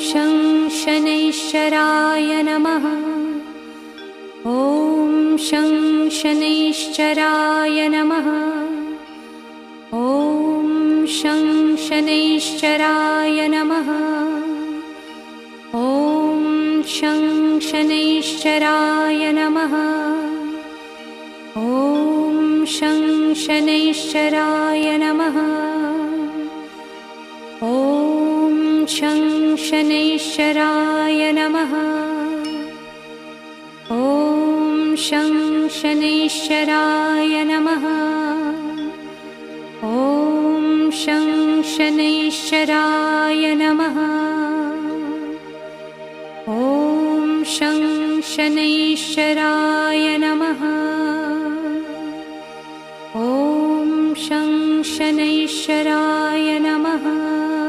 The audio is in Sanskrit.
शं शनैश्चराय नमः। ॐ शं शनैश्चराय नमः। ॐ शं शनैश्चराय नमः। ॐ शं शनैश्चराय नमः। ॐ शं शनैश्चराय नमः। ॐ शं शनैश्चराय नमः। ॐ शं शनैश्चराय नमः। ॐ शं शनैश्चराय नमः। ॐ शं शनैश्चराय नमः। ॐ शं शनैश्चराय नमः।